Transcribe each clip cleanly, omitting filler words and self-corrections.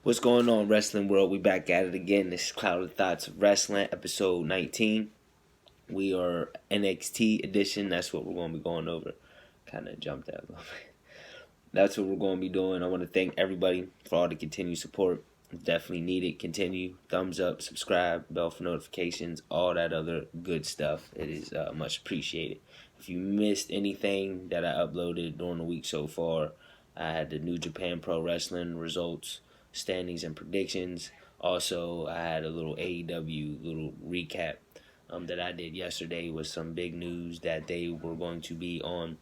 What's going on, wrestling world? We back at it again. This is Clouded Thoughts of Wrestling, episode 19. We are NXT Edition. That's what we're going to be going over. Kind of jumped out a little bit. That's what we're going to be doing. I want to thank everybody for all the continued support. Definitely need it. Continue. Thumbs up, subscribe, bell for notifications, all that other good stuff. It is much appreciated. If you missed anything that I uploaded during the week so far, I had the New Japan Pro Wrestling results, standings, and predictions. Also, I had a little AEW little recap that I did yesterday with some big news that they were going to be on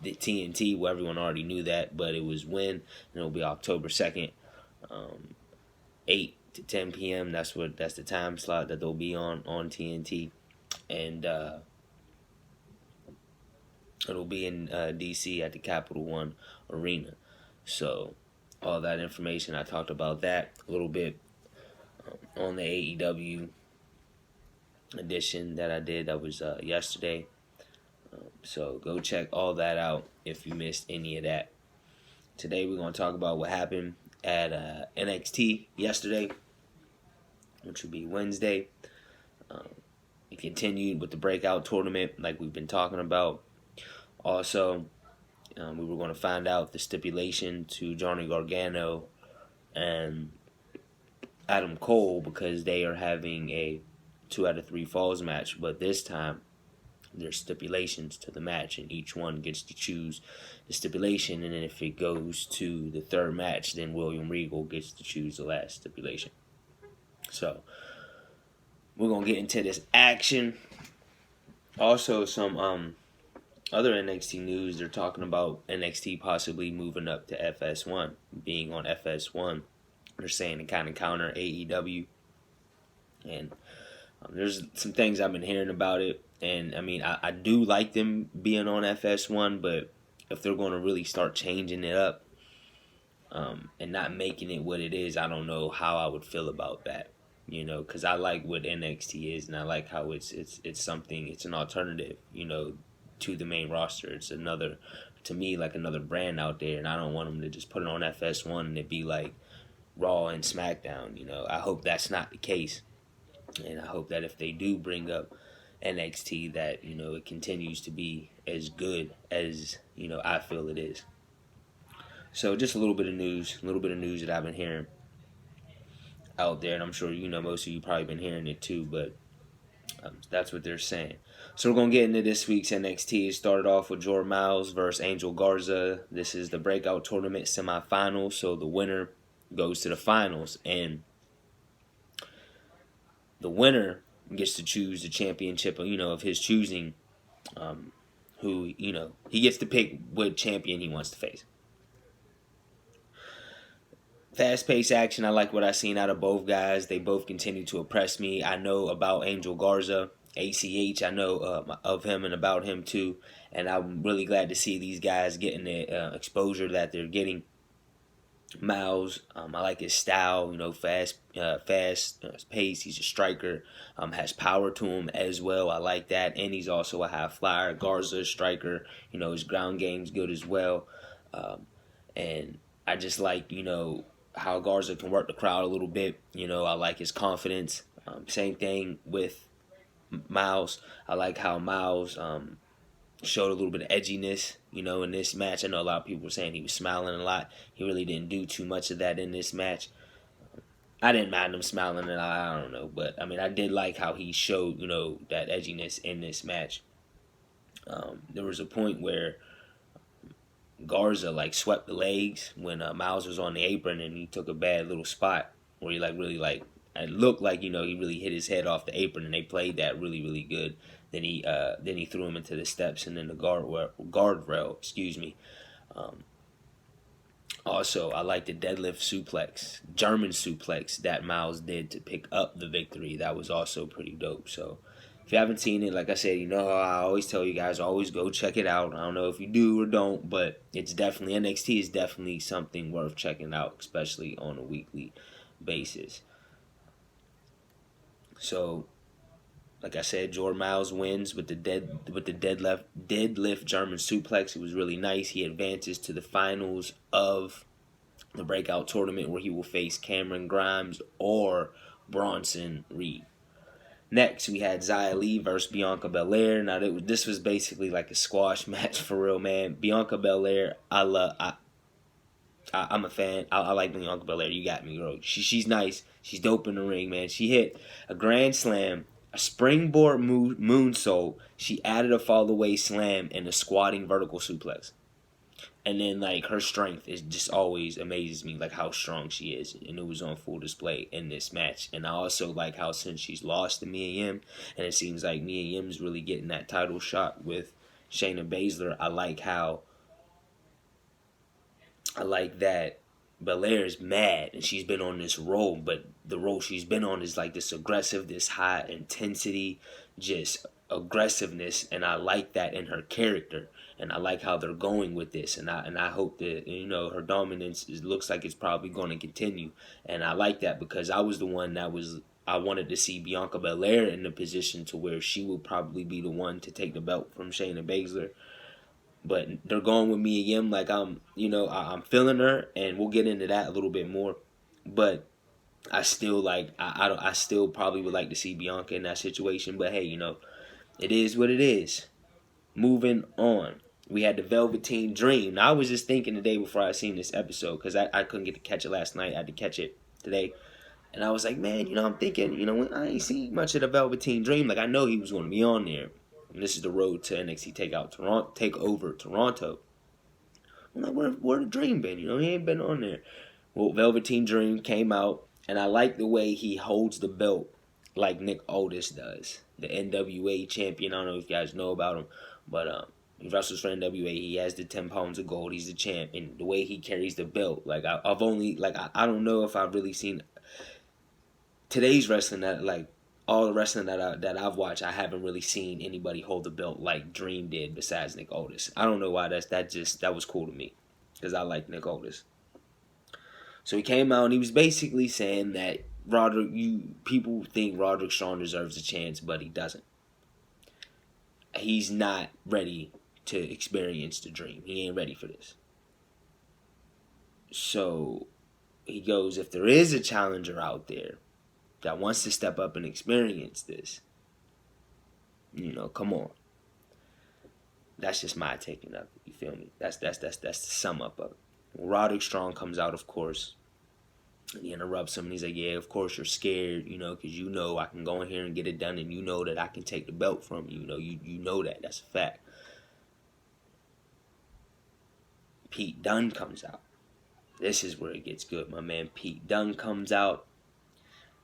the TNT. Well, everyone already knew that, but it was when, and it'll be October 2nd, 8 to 10 p.m. That's the time slot that they'll be on TNT, and it'll be in DC at the Capital One Arena. So all that information, I talked about that a little bit on the AEW edition that I did. That was yesterday. So go check all that out if you missed any of that. Today we're going to talk about what happened at NXT yesterday, which will be Wednesday. It continued with the breakout tournament like we've been talking about. Also, we were going to find out the stipulation to Johnny Gargano and Adam Cole, because they are having a 2 out of 3 falls match, but this time there's stipulations to the match, and each one gets to choose the stipulation, and then if it goes to the third match, then William Regal gets to choose the last stipulation. So we're going to get into this action. Also, some other NXT news. They're talking about NXT possibly moving up to FS1, being on FS1. They're saying to kind of counter AEW. And there's some things I've been hearing about it. And, I mean, I do like them being on FS1, but if they're going to really start changing it up and not making it what it is, I don't know how I would feel about that. You know, because I like what NXT is, and I like how it's something, it's an alternative, you know, to the main roster. It's another, to me, like another brand out there, and I don't want them to just put it on FS1 and it be like Raw and SmackDown. You know, I hope that's not the case, and I hope that if they do bring up NXT, that, you know, it continues to be as good as, you know, I feel it is. So just a little bit of news that I've been hearing out there, and I'm sure, you know, most of you probably been hearing it too, but that's what they're saying. So we're going to get into this week's NXT. It started off with Jordan Miles versus Angel Garza. This is the breakout tournament semifinals, so the winner goes to the finals, and the winner gets to choose the championship, you know, of his choosing, who, you know, he gets to pick what champion he wants to face. Fast-paced action. I like what I've seen out of both guys. They both continue to impress me. I know about Angel Garza, ACH. I know of him and about him too. And I'm really glad to see these guys getting the exposure that they're getting. Miles, I like his style. You know, fast pace. He's a striker. Has power to him as well. I like that. And he's also a high flyer. Garza, striker. You know, his ground game's good as well. And I just like, you know, how Garza can work the crowd a little bit. You know, I like his confidence. Same thing with Miles. I like how Miles showed a little bit of edginess, you know, in this match. I know a lot of people were saying he was smiling a lot. He really didn't do too much of that in this match. I didn't mind him smiling a lot, I don't know. But, I mean, I did like how he showed, you know, that edginess in this match. There was a point where Garza like swept the legs when Miles was on the apron, and he took a bad little spot where he like really like, it looked like, you know, he really hit his head off the apron, and they played that really, really good. Then he threw him into the steps and then the guardrail. Excuse me. Also, I like the deadlift suplex, German suplex that Miles did to pick up the victory. That was also pretty dope. So if you haven't seen it, like I said, you know how I always tell you guys, always go check it out. I don't know if you do or don't, but it's definitely, NXT is definitely something worth checking out, especially on a weekly basis. So, like I said, Jordan Miles wins with the deadlift German suplex. It was really nice. He advances to the finals of the breakout tournament where he will face Cameron Grimes or Bronson Reed. Next, we had Xia Li versus Bianca Belair. Now, this was basically like a squash match for real, man. Bianca Belair, I'm a fan. I like Bianca Belair. You got me, girl. She's nice. She's dope in the ring, man. She hit a grand slam, a springboard moonsault. She added a fall away slam and a squatting vertical suplex. And then, like, her strength is just always amazes me, like, how strong she is. And it was on full display in this match. And I also like how since she's lost to Mia Yim, and it seems like Mia Yim's really getting that title shot with Shayna Baszler, I like that Belair's mad, and she's been on this roll, but the role she's been on is like this aggressive, this high intensity, just aggressiveness, and I like that in her character. And I like how they're going with this, and I hope that, you know, her dominance looks like it's probably going to continue, and I like that because I was the one I wanted to see Bianca Belair in the position to where she would probably be the one to take the belt from Shayna Baszler, but they're going with Mia Yim, like I'm feeling her, and we'll get into that a little bit more, but I still I still probably would like to see Bianca in that situation, but hey, you know, it is what it is. Moving on. We had the Velveteen Dream. Now, I was just thinking the day before I seen this episode, because I couldn't get to catch it last night. I had to catch it today. And I was like, man, you know, I'm thinking, you know, I ain't seen much of the Velveteen Dream. Like, I know he was going to be on there. And this is the road to NXT Takeover Toronto. I'm like, where the Dream been? You know, he ain't been on there. Well, Velveteen Dream came out, and I like the way he holds the belt like Nick Aldis does. The NWA champion. I don't know if you guys know about him, but he wrestles for NWA. He has the 10 pounds of gold. He's the champ. And the way he carries the belt, like, I've only, like, I don't know if I've really seen today's wrestling, that, like, all the wrestling that I've watched, I haven't really seen anybody hold the belt like Dream did besides Nick Aldis. I don't know why that was cool to me, because I like Nick Aldis. So he came out and he was basically saying that people think Roderick Strong deserves a chance, but he doesn't. He's not ready to experience the Dream. He ain't ready for this. So he goes, if there is a challenger out there that wants to step up and experience this, you know, come on. That's just my taking of it. You feel me? That's the sum up of it. Roderick Strong comes out, of course, and he interrupts him, and he's like, yeah, of course you're scared, you know, because you know I can go in here and get it done, and you know that I can take the belt from you. You know, you know that. That's a fact. Pete Dunne comes out. This is where it gets good. My man Pete Dunne comes out.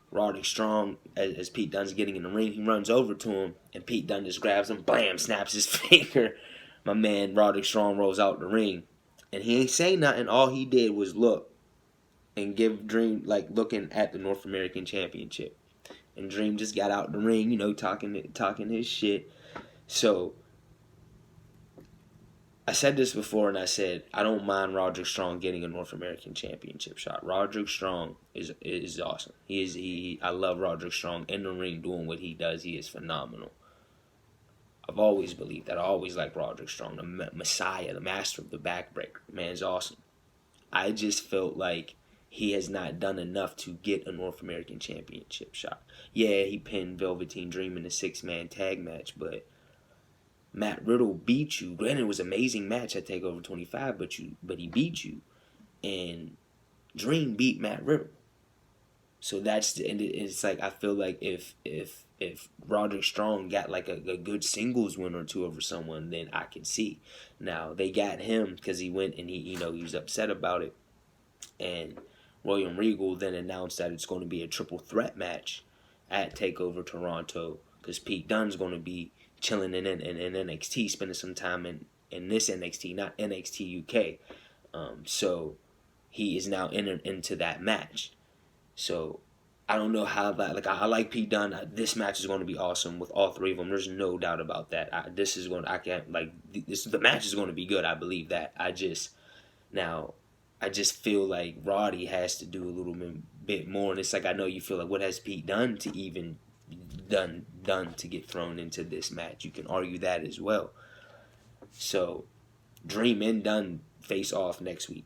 Roderick Strong, as Pete Dunne's getting in the ring, he runs over to him, and Pete Dunne just grabs him, bam, snaps his finger. My man Roderick Strong rolls out the ring, and he ain't saying nothing. All he did was look and give Dream, like, looking at the North American Championship. And Dream just got out the ring, you know, talking his shit. So I said this before, and I said I don't mind Roderick Strong getting a North American Championship shot. Roderick Strong is awesome. I love Roderick Strong in the ring doing what he does. He is phenomenal. I've always believed that. I always liked Roderick Strong, the Messiah, the master of the backbreaker. Man's awesome. I just felt like he has not done enough to get a North American Championship shot. Yeah, he pinned Velveteen Dream in a 6-man tag match, but Matt Riddle beat you. Granted, it was an amazing match at TakeOver 25, but he beat you. And Dream beat Matt Riddle. So it's like, I feel like if Roderick Strong got like a good singles win or two over someone, then I can see. Now, they got him because he went and he was upset about it. And William Regal then announced that it's going to be a triple threat match at TakeOver Toronto, because Pete Dunne's going to be chilling in NXT, spending some time in this NXT, not NXT UK. So he is now entered into that match. So I don't know how that, like, I like Pete Dunne. This match is going to be awesome with all three of them. There's no doubt about that. The match is going to be good. I believe that. I just feel like Roddy has to do a little bit more. And it's like, I know you feel like, what has Pete done to even done to get thrown into this match? You can argue that as well. So Dream and Dunne face off next week.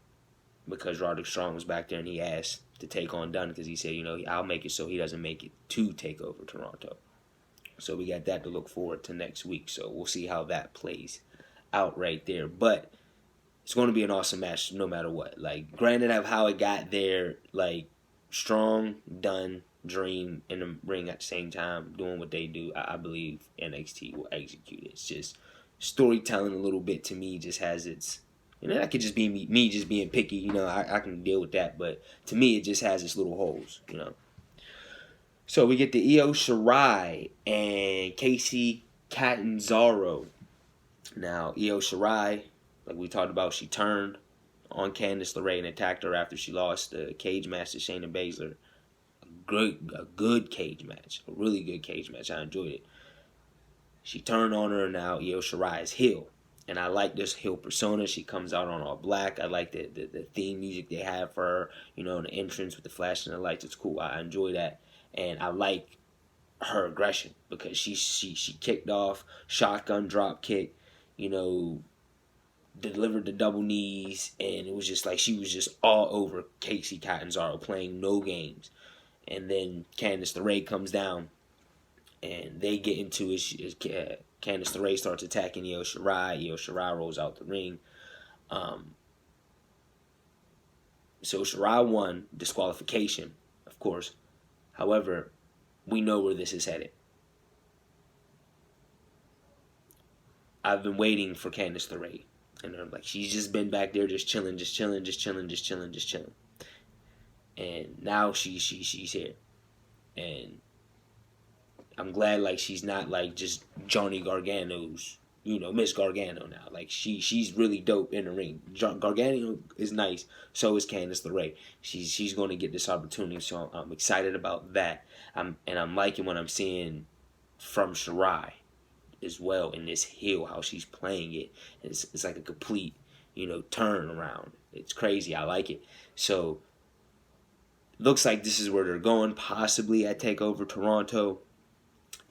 because Roderick Strong was back there and he asked to take on Dunn because he said, I'll make it so he doesn't make it to take over Toronto. So we got that to look forward to next week. So we'll see how that plays out right there. But it's going to be an awesome match no matter what. Like, granted of how it got there, like, Strong, Dunn, Dream in the ring at the same time doing what they do, I believe NXT will execute it. It's just storytelling a little bit to me just has its, that could just be me just being picky, I can deal with that, but to me it just has its little holes, So we get the Io Shirai and Casey Catanzaro. Now, Io Shirai, like we talked about, she turned on Candice LeRae and attacked her after she lost the cage match to Shayna Baszler. A good cage match. A really good cage match. I enjoyed it. She turned on her, and now Io Shirai is heel. And I like this heel persona. She comes out on all black. I like the theme music they have for her. The entrance with the flashing of the lights. It's cool. I enjoy that. And I like her aggression because she kicked off, shotgun drop kick, delivered the double knees, and it was just like she was just all over Casey Catanzaro, playing no games. And then Candice LeRae comes down, and they get into it. Candice LeRae starts attacking Io Shirai. Io Shirai rolls out the ring. So Shirai won, disqualification, of course. However, we know where this is headed. I've been waiting for Candice LeRae. And I'm like, she's just been back there just chilling. And now she's here. And I'm glad, like, she's not like just Johnny Gargano's, Miss Gargano now. Like, she's really dope in the ring. Gargano is nice, so is Candice LeRae. She's going to get this opportunity, so I'm excited about that. I'm liking what I'm seeing from Shirai as well in this heel, how she's playing it. It's like a complete, turn around. It's crazy. I like it. So, looks like this is where they're going, possibly at TakeOver Toronto.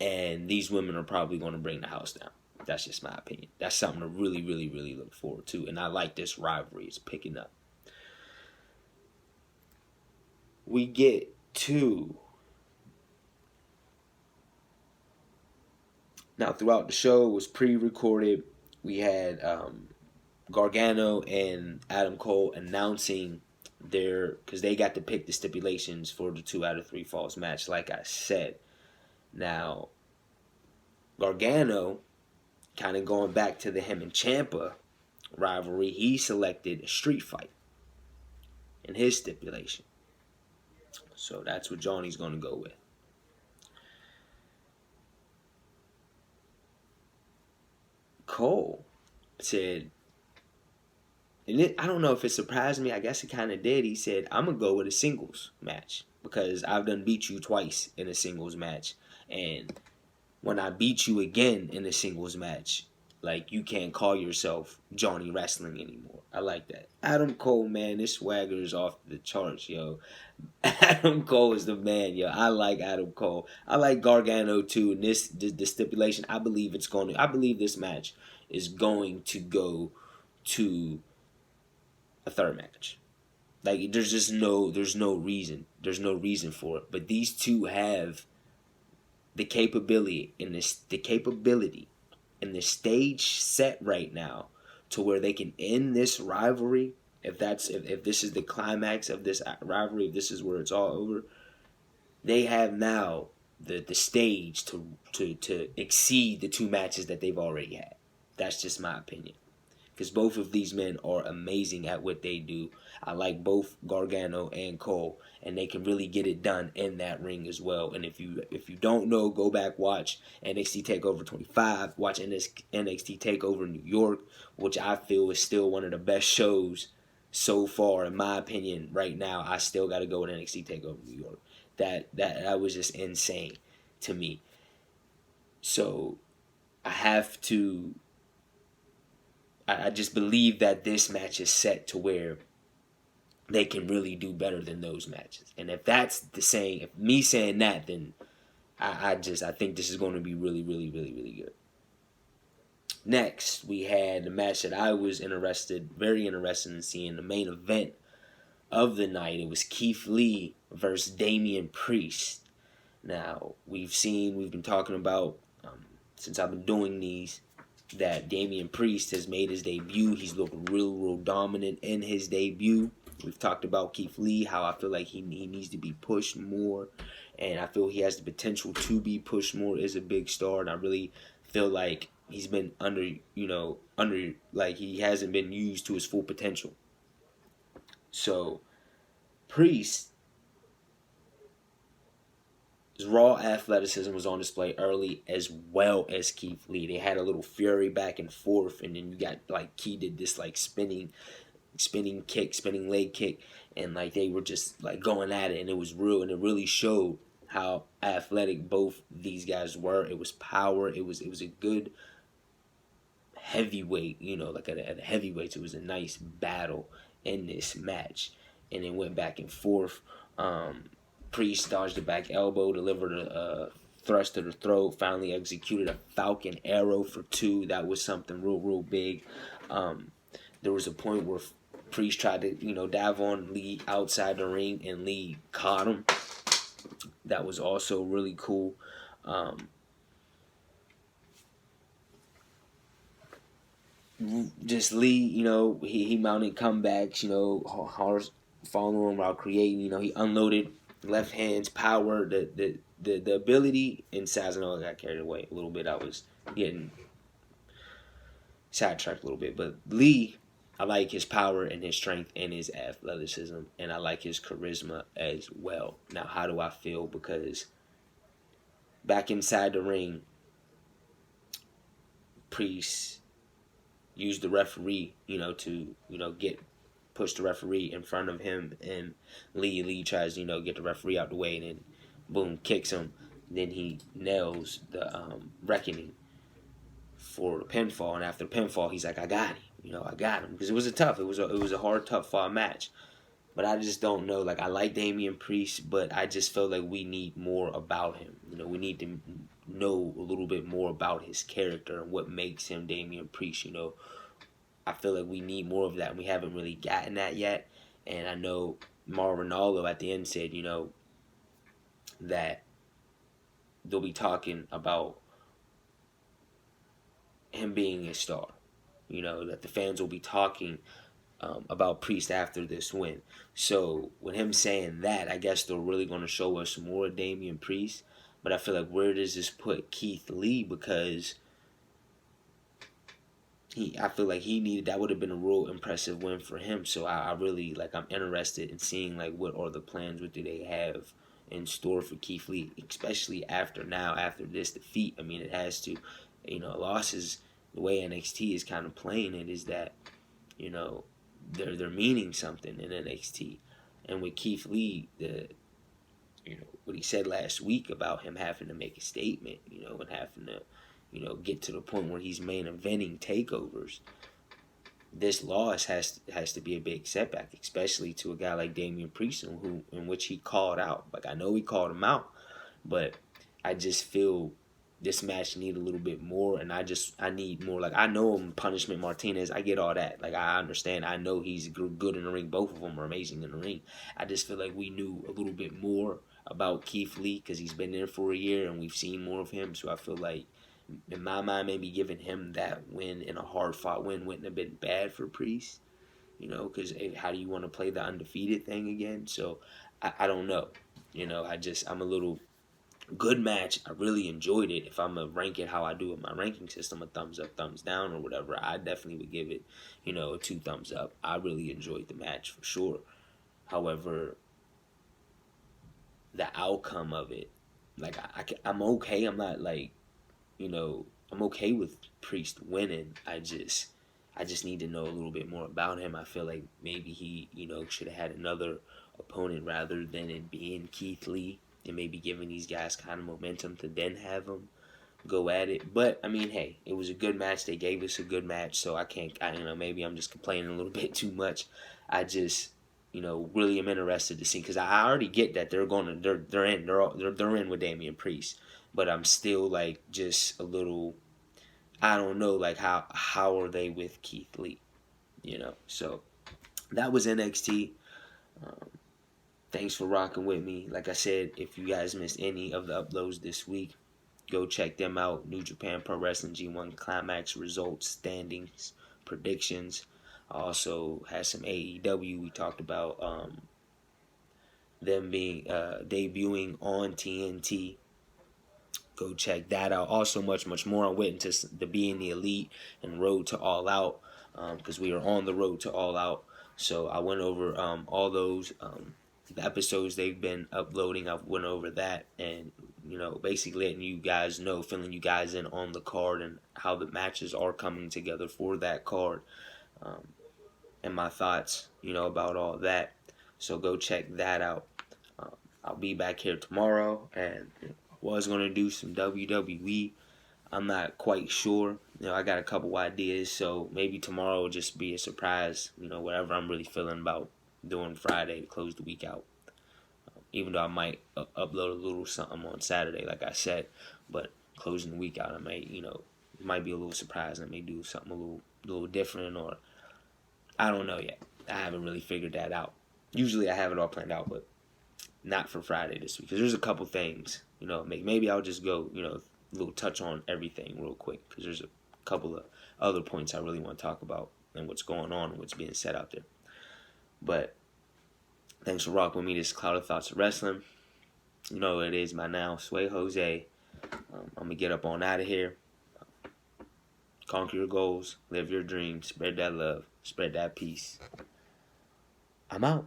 And these women are probably going to bring the house down. That's just my opinion. That's something to really, really, really look forward to. And I like this rivalry. It's picking up. We get to... Now, throughout the show, it was pre-recorded. We had Gargano and Adam Cole announcing because they got to pick the stipulations for the 2 out of 3 falls match, like I said. Now, Gargano, kind of going back to the him and Ciampa rivalry, he selected a street fight in his stipulation. So that's what Johnny's going to go with. Cole said, and I don't know if it surprised me. I guess it kind of did. He said, I'm going to go with a singles match because I've done beat you twice in a singles match. And when I beat you again in a singles match, like, you can't call yourself Johnny Wrestling anymore. I like that. Adam Cole, man, this swagger is off the charts, yo. Adam Cole is the man, yo. I like Adam Cole. I like Gargano too. And the stipulation, I believe this match is going to go to a third match. Like, there's no reason for it. But these two have the capability and the stage set right now to where they can end this rivalry. If this is the climax of this rivalry, if this is where it's all over, they have now the stage to exceed the 2 matches that they've already had. That's just my opinion. Because both of these men are amazing at what they do. I like both Gargano and Cole, and they can really get it done in that ring as well. And if you don't know, go back, watch NXT TakeOver 25, watch NXT TakeOver New York, which I feel is still one of the best shows so far, in my opinion. Right now, I still got to go with NXT TakeOver New York. That was just insane to me. So I just believe that this match is set to where they can really do better than those matches. And if that's if me saying that, then I think this is going to be really, really, really, really good. Next, we had the match that I was very interested in seeing, the main event of the night, it was Keith Lee versus Damien Priest. Now, we've been talking about, since I've been doing these, that Damien Priest has made his debut. He's looking real dominant in his debut. We've talked about Keith Lee, how I feel like he needs to be pushed more, and I feel he has the potential to be pushed more as a big star, and I really feel like he's been like he hasn't been used to his full potential. So, Priest, his raw athleticism was on display early, as well as Keith Lee. They had a little fury back and forth, and then you got like Key did this like spinning leg kick, and like they were just like going at it, and it was real, and it really showed how athletic both these guys were. It was power. It was a good heavyweight, like at a heavyweight. It was a nice battle in this match, and it went back and forth. Priest dodged a back elbow, delivered a thrust to the throat, finally executed a Falcon Arrow for 2. That was something real big. There was a point where Priest tried to, dive on Lee outside the ring, and Lee caught him. That was also really cool. Just Lee, he mounted comebacks, hard following while creating. He unloaded left hand's power, the ability and size. I know I got carried away a little bit. I was getting sidetracked a little bit, but Lee, I like his power and his strength and his athleticism, and I like his charisma as well. Now, how do I feel? Because back inside the ring, Priest used the referee, to, push the referee in front of him, and Lee tries to, get the referee out the way, and then boom, kicks him. Then he nails the reckoning for the pinfall, and after the pinfall, he's like, I got him, I got him, because it was a hard, tough fought match. But I just don't know. Like, I like Damien Priest, but I just feel like we need more about him. We need to know a little bit more about his character and what makes him Damien Priest. I feel like we need more of that, and we haven't really gotten that yet. And I know Mauro Ranallo at the end said, that they'll be talking about him being a star. That the fans will be talking about Priest after this win. So with him saying that, I guess they're really going to show us more of Damien Priest. But I feel like, where does this put Keith Lee? Because I feel like that would have been a real impressive win for him. So I really, I'm interested in seeing what are the plans, what do they have in store for Keith Lee, especially after this defeat. I mean, it has to, losses, the way NXT is kind of playing it is that, they're meaning something in NXT. And with Keith Lee, what he said last week about him having to make a statement, and having to, get to the point where he's main eventing takeovers. This loss has to be a big setback, especially to a guy like Damien Priest, in which he called out. Like, I know he called him out, but I just feel this match need a little bit more, and I need more. Like, I know him, Punishment Martinez, I get all that. Like, I understand. I know he's good in the ring. Both of them are amazing in the ring. I just feel like we knew a little bit more about Keith Lee because he's been there for a year, and we've seen more of him. So I feel like, in my mind, maybe giving him that win in a hard-fought win wouldn't have been bad for Priest. Because how do you want to play the undefeated thing again? So I don't know. I'm a little... Good match. I really enjoyed it. If I'm going to rank it how I do in my ranking system, a thumbs up, thumbs down, or whatever, I definitely would give it, a 2 thumbs up. I really enjoyed the match for sure. However, the outcome of it, I'm okay. I'm not I'm okay with Priest winning. I just need to know a little bit more about him. I feel like maybe he, should have had another opponent rather than it being Keith Lee, and maybe giving these guys kind of momentum to then have them go at it. But, I mean, hey, it was a good match. They gave us a good match, so maybe I'm just complaining a little bit too much. I just, really am interested to see, because I already get that they're in with Damien Priest, but I'm still, just a little, I don't know, how are they with Keith Lee, So, that was NXT. Thanks for rocking with me. Like I said, if you guys missed any of the uploads this week, go check them out. New Japan Pro Wrestling G1 Climax results, standings, predictions. I also had some AEW. We talked about them being debuting on TNT. Go check that out. Also, much more. I went into the Being the Elite and Road to All Out because we are on the road to All Out. So I went over all those the episodes they've been uploading. I went over that and basically letting you guys know, filling you guys in on the card and how the matches are coming together for that card, and my thoughts about all that. So go check that out. I'll be back here tomorrow, and was gonna do some WWE. I'm not quite sure. I got a couple ideas, so maybe tomorrow will just be a surprise. Whatever I'm really feeling about doing Friday to close the week out. Even though I might upload a little something on Saturday, like I said, but closing the week out, I may, it might be a little surprise. I may do something a little different, or I don't know yet. I haven't really figured that out. Usually I have it all planned out, but not for Friday this week because there's a couple things. Maybe I'll just go, a little touch on everything real quick because there's a couple of other points I really want to talk about and what's going on and what's being said out there. But thanks for rocking with me. This is Cloud of Thoughts of Wrestling. You know what it is by now. Sway Jose. I'm going to get up on out of here. Conquer your goals. Live your dreams. Spread that love. Spread that peace. I'm out.